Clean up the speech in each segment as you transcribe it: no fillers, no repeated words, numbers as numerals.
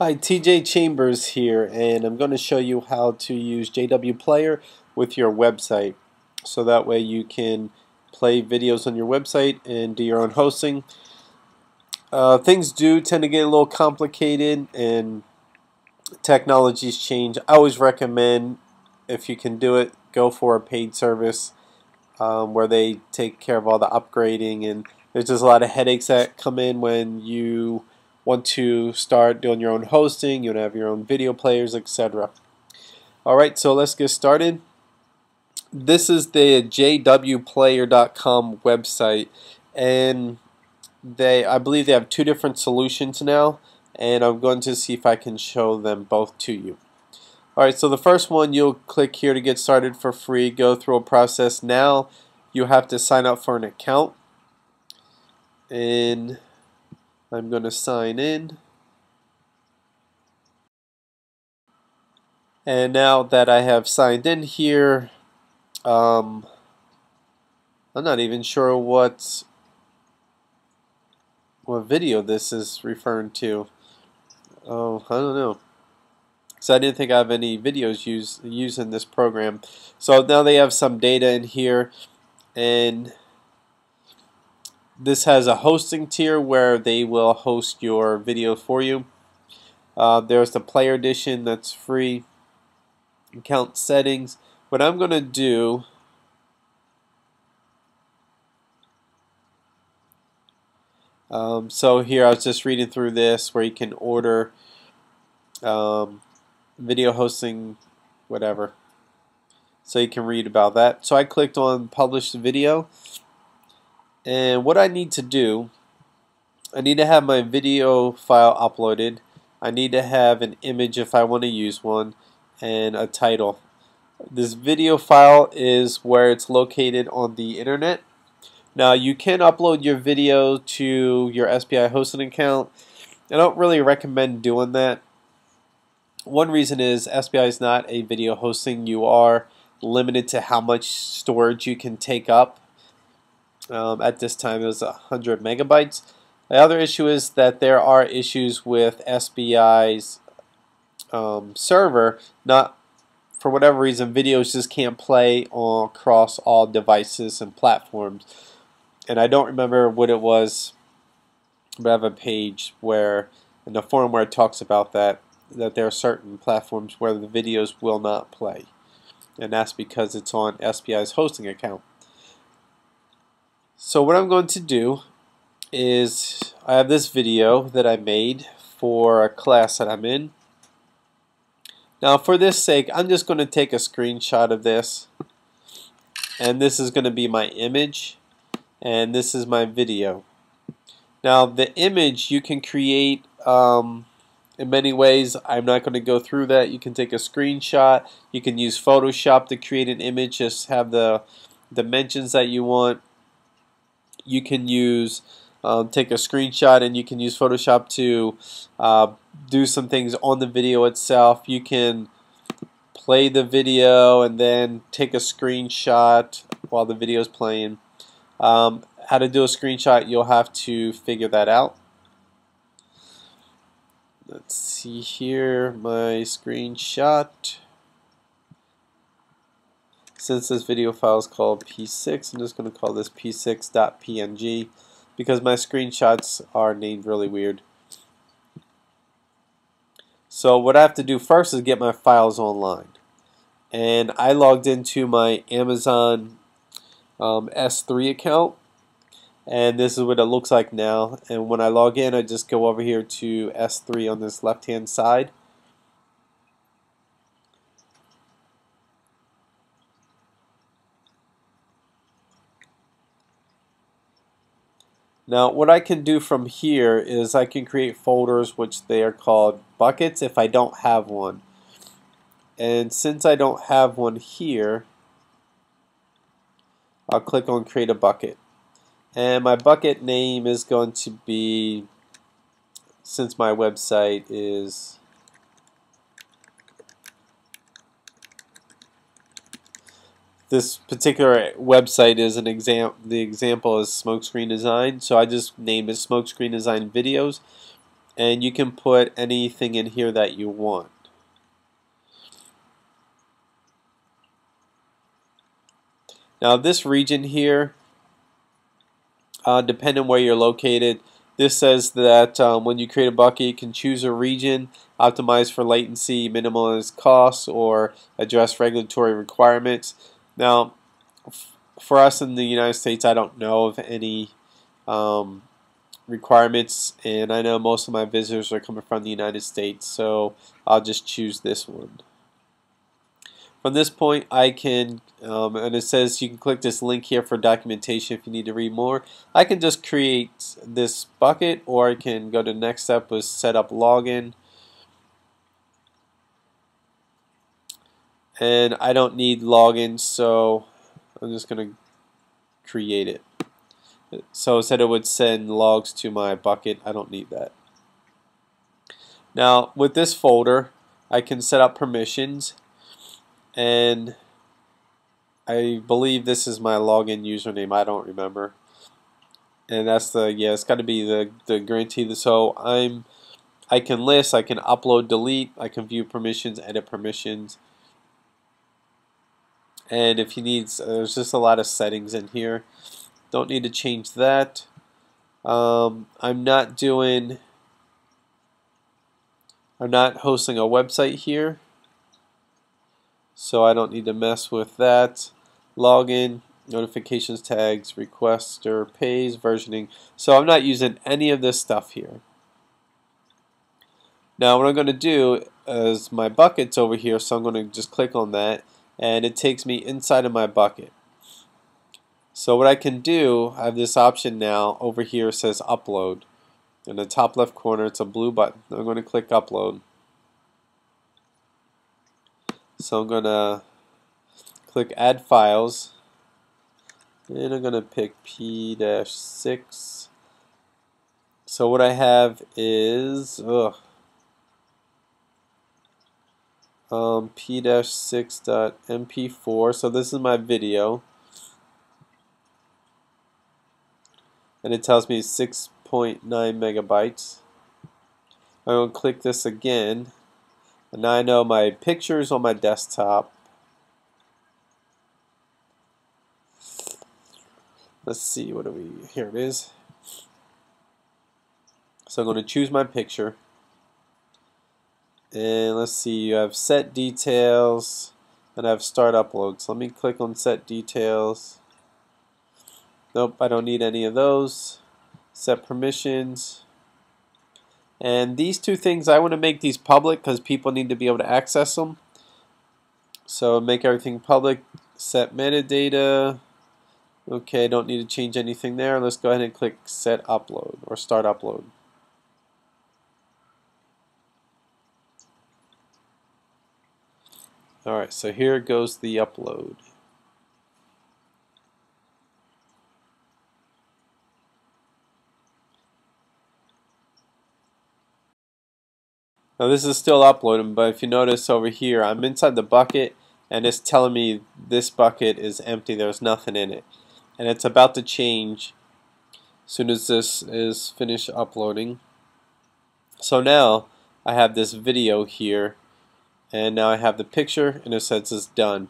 Hi, TJ Chambers here, and I'm going to show you how to use JWPlayer with your website. So that way you can play videos on your website and do your own hosting. Things do tend to get a little complicated and technologies change. I always recommend, if you can do it, go for a paid service where they take care of all the upgrading, and there's just a lot of headaches that come in when you want to start doing your own hosting, you want to have your own video players, etc. Alright, so let's get started. This is the JWPlayer.com website, and I believe they have two different solutions now, and I'm going to see if I can show them both to you. Alright, so the first one, you'll click here to get started for free, go through a process. Now you have to sign up for an account, and I'm going to sign in. And now that I have signed in here, I'm not even sure what video this is referring to. Oh, I don't know. So I didn't think I have any videos using this program. So now they have some data in here, and this has a hosting tier where they will host your video for you. There's the Player Edition that's free. Account settings. What I'm going to do, so here I was just reading through this where you can order video hosting, whatever. So you can read about that. So I clicked on publish video, and what I need to do, I need to have my video file uploaded. I need to have an image if I want to use one, and a title. This video file is where it's located on the internet. Now you can upload your video to your SPI hosting account. I don't really recommend doing that. One reason is SPI is not a video hosting. You are limited to how much storage you can take up. At this time it was 100 megabytes. The other issue is that there are issues with SPI's server. Not for whatever reason, videos just can't play across all devices and platforms. And I don't remember what it was, but I have a page where, in the forum where it talks about that there are certain platforms where the videos will not play. And that's because it's on SPI's hosting account. So what I'm going to do is, I have this video that I made for a class that I'm in. Now for this sake, I'm just going to take a screenshot of this, and this is going to be my image, and this is my video. Now the image you can create in many ways. I'm not going to go through that. You can take a screenshot, you can use Photoshop to create an image, just have the dimensions that you want. You can use take a screenshot, and you can use Photoshop to do some things on the video itself. You can play the video and then take a screenshot while the video is playing. How to do a screenshot, you'll have to figure that out. Let's see here, my screenshot. Since this video file is called P6, I'm just going to call this p6.png because my screenshots are named really weird. So what I have to do first is get my files online. And I logged into my Amazon S3 account, and this is what it looks like now. And when I log in, I just go over here to S3 on this left hand side. Now what I can do from here is I can create folders, which they are called buckets, if I don't have one. And since I don't have one here, I'll click on create a bucket. And my bucket name is going to be, since my website is this particular website is an the example is smokescreen design, so I just name it smokescreen design videos. and you can put anything in here that you want. Now this region here, depending where you're located, this says that when you create a bucket, you can choose a region, optimize for latency, minimize costs, or address regulatory requirements. Now, for us in the United States, I don't know of any requirements, and I know most of my visitors are coming from the United States, so I'll just choose this one. From this point, I can, and it says you can click this link here for documentation if you need to read more. I can just create this bucket, or I can go to the next step, was set up login. And I don't need login, so I'm just going to create it. So it said it would send logs to my bucket. I don't need that. Now with this folder, I can set up permissions, and I believe this is my login username. I don't remember. And that's the, yeah, it's got to be the guarantee. So I can list, I can upload, delete, I can view permissions, edit permissions. And if you need, there's just a lot of settings in here. Don't need to change that. I'm not hosting a website here, so I don't need to mess with that. Login, notifications, tags, requester, pays, versioning. So I'm not using any of this stuff here. Now what I'm going to do is my bucket's over here, so I'm going to just click on that, and it takes me inside of my bucket. So what I can do, I have this option now over here, it says upload. In the top left corner, it's a blue button. I'm going to click upload. So I'm going to click add files, and I'm going to pick P-6. So what I have is P-6.mp4. So this is my video, and it tells me 6.9 megabytes. I'm going to click this again, and now I know my picture is on my desktop. Let's see, what do we, here it is. So I'm going to choose my picture, and let's see, you have set details, and I have start upload. So let me click on set details. Nope, I don't need any of those. Set permissions. And these two things, I want to make these public because people need to be able to access them. So make everything public. Set metadata. Okay, don't need to change anything there. Let's go ahead and click set upload or start upload. Alright, so here goes the upload. Now this is still uploading, but if you notice over here, I'm inside the bucket, and it's telling me this bucket is empty, there's nothing in it. And it's about to change as soon as this is finished uploading. So now I have this video here, and now I have the picture, and it says it's done.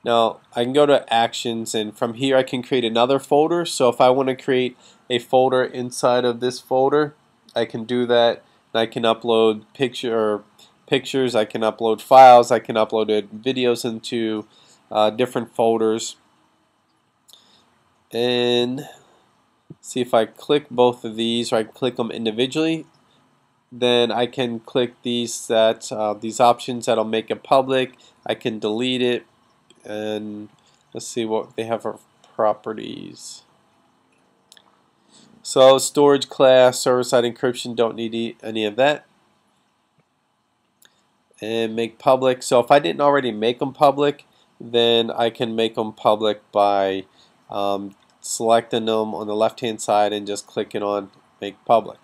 Now I can go to actions, and from here I can create another folder. So if I want to create a folder inside of this folder, I can do that. And I can upload pictures, I can upload files, I can upload videos into different folders. And see, if I click both of these, or I click them individually, then I can click these options that'll make it public. I can delete it, and let's see what they have for properties. So storage class, server-side encryption, don't need any of that. And make public. So if I didn't already make them public, then I can make them public by selecting them on the left-hand side and just clicking on make public.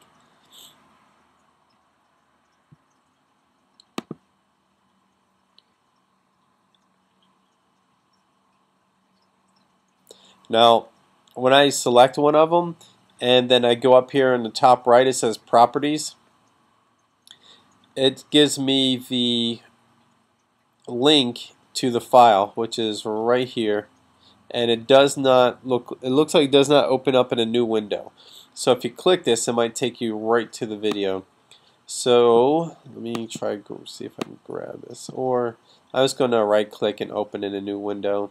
Now, when I select one of them, and then I go up here in the top right, it says properties. It gives me the link to the file, which is right here, and it does not look, it looks like it does not open up in a new window. So if you click this, it might take you right to the video. So let me try to see if I can grab this, or I was going to right click and open in a new window.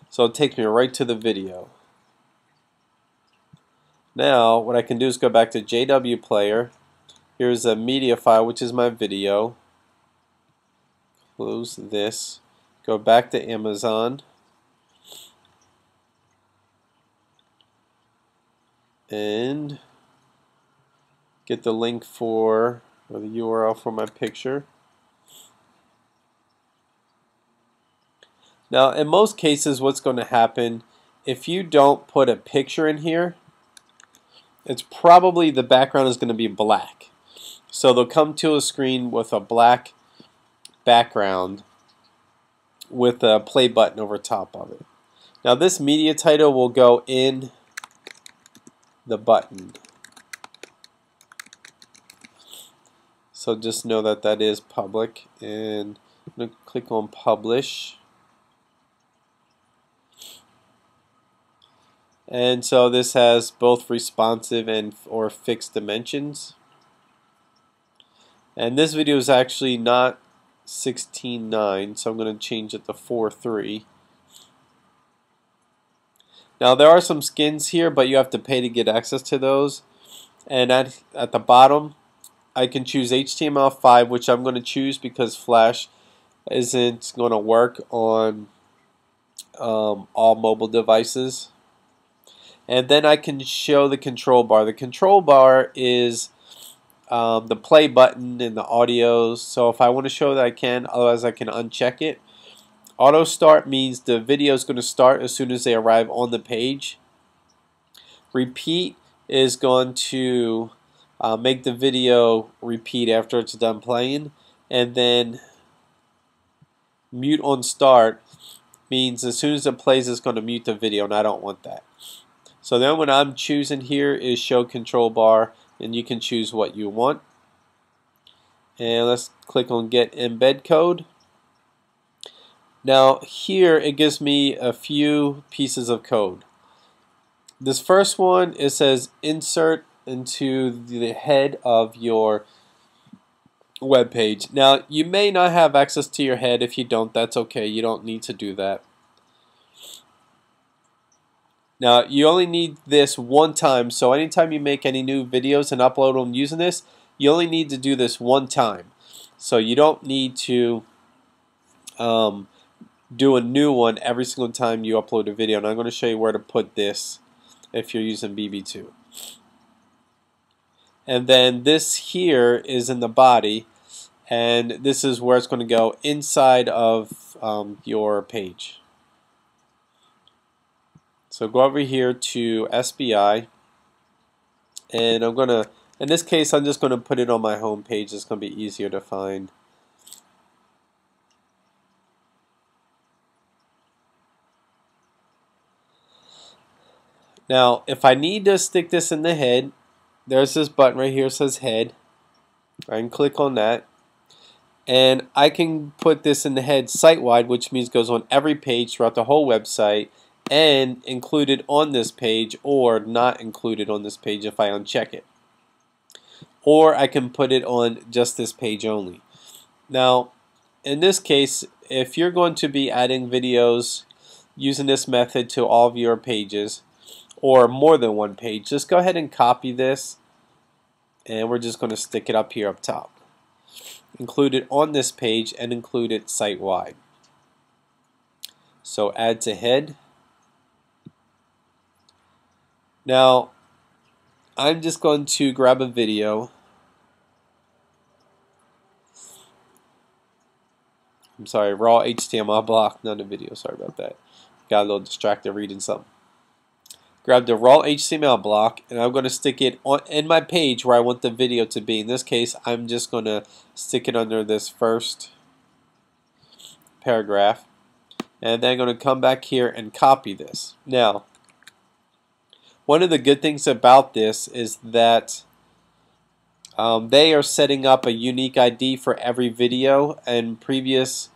So it takes me right to the video. Now what I can do is go back to JWPlayer. Here's a media file, which is my video. Close this. Go back to Amazon. And get the link for, or the URL for my picture. Now in most cases what's going to happen, if you don't put a picture in here, it's probably the background is going to be black. So they'll come to a screen with a black background with a play button over top of it. Now this media title will go in the button. So just know that that is public, and I'm going to click on publish. And so this has both responsive and or fixed dimensions. And this video is actually not 16:9, so I'm going to change it to 4:3. Now there are some skins here, but you have to pay to get access to those. And at the bottom, I can choose HTML5, which I'm going to choose because Flash isn't going to work on all mobile devices. And then I can show the control bar. The control bar is the play button and the audio. So if I want to show that I can, otherwise I can uncheck it. Auto start means the video is going to start as soon as they arrive on the page. Repeat is going to make the video repeat after it's done playing. And then mute on start means as soon as it plays it's going to mute the video, and I don't want that. So then what I'm choosing here is show control bar, and you can choose what you want. And let's click on get embed code. Now here it gives me a few pieces of code. This first one, it says insert into the head of your web page. Now you may not have access to your head. If you don't, that's okay. You don't need to do that. Now you only need this one time, so anytime you make any new videos and upload them using this, you only need to do this one time. So you don't need to do a new one every single time you upload a video. And I'm going to show you where to put this if you're using BB2. And then this here is in the body, and this is where it's going to go inside of your page. So go over here to SBI, and I'm going to, in this case I'm just going to put it on my home page. It's going to be easier to find. Now if I need to stick this in the head, there's this button right here that says head. I can click on that, and I can put this in the head site-wide, which means it goes on every page throughout the whole website, and included on this page or not included on this page if I uncheck it. Or I can put it on just this page only. Now in this case, if you're going to be adding videos using this method to all of your pages, or more than one page, just go ahead and copy this, and we're just going to stick it up here up top. Include it on this page and include it site-wide. So add to head. Now I'm just going to grab a video. I'm sorry, raw HTML block, not a video, sorry about that. Got a little distracted reading something. Grab the raw HTML block, and I'm going to stick it on in my page where I want the video to be. In this case, I'm just going to stick it under this first paragraph, and then I'm going to come back here and copy this. Now, one of the good things about this is that they are setting up a unique ID for every video. And previous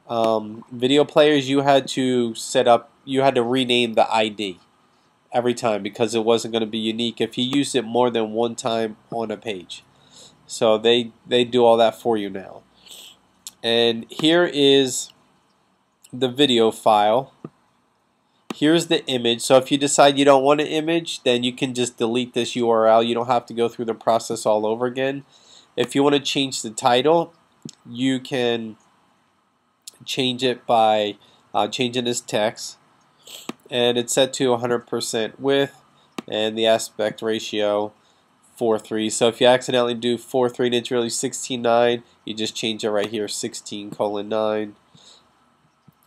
video players, you had to rename the ID every time because it wasn't going to be unique if you used it more than one time on a page. So they do all that for you now. And here is the video file. Here's the image. So if you decide you don't want an image, then you can just delete this URL. You don't have to go through the process all over again. If you want to change the title, you can change it by changing this text. And it's set to 100% width, and the aspect ratio 4:3. So if you accidentally do 4:3 and it's really 16:9, you just change it right here, 16:9.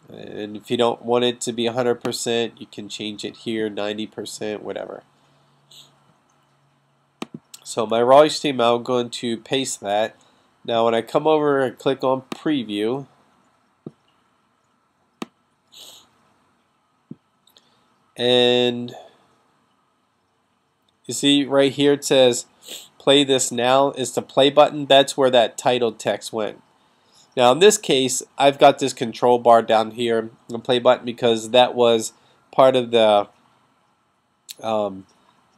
And if you don't want it to be 100%, you can change it here, 90%, whatever. So my raw HTML, I'm going to paste that. Now when I come over and click on preview, and you see right here it says play this now is the play button. That's where that title text went. Now in this case, I've got this control bar down here, the play button, because that was part of the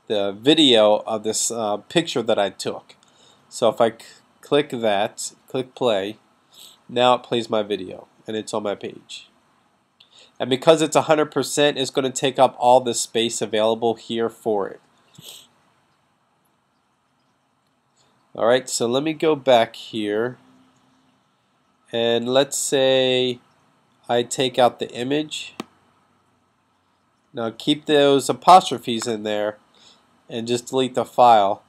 video of this picture that I took. So if I click that, click play, now it plays my video and it's on my page. And because it's 100%, it's going to take up all the space available here for it. Alright, so let me go back here. And let's say I take out the image. Now keep those apostrophes in there and just delete the file.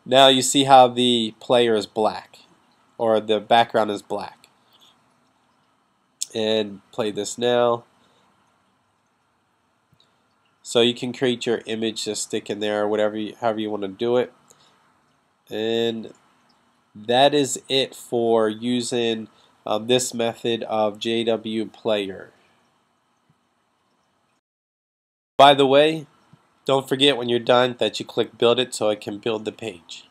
Now you see how the player is black, or the background is black. And play this now. So you can create your image to stick in there, or however you want to do it. And that is it for using this method of JWPlayer. By the way, don't forget when you're done that you click build it so it can build the page.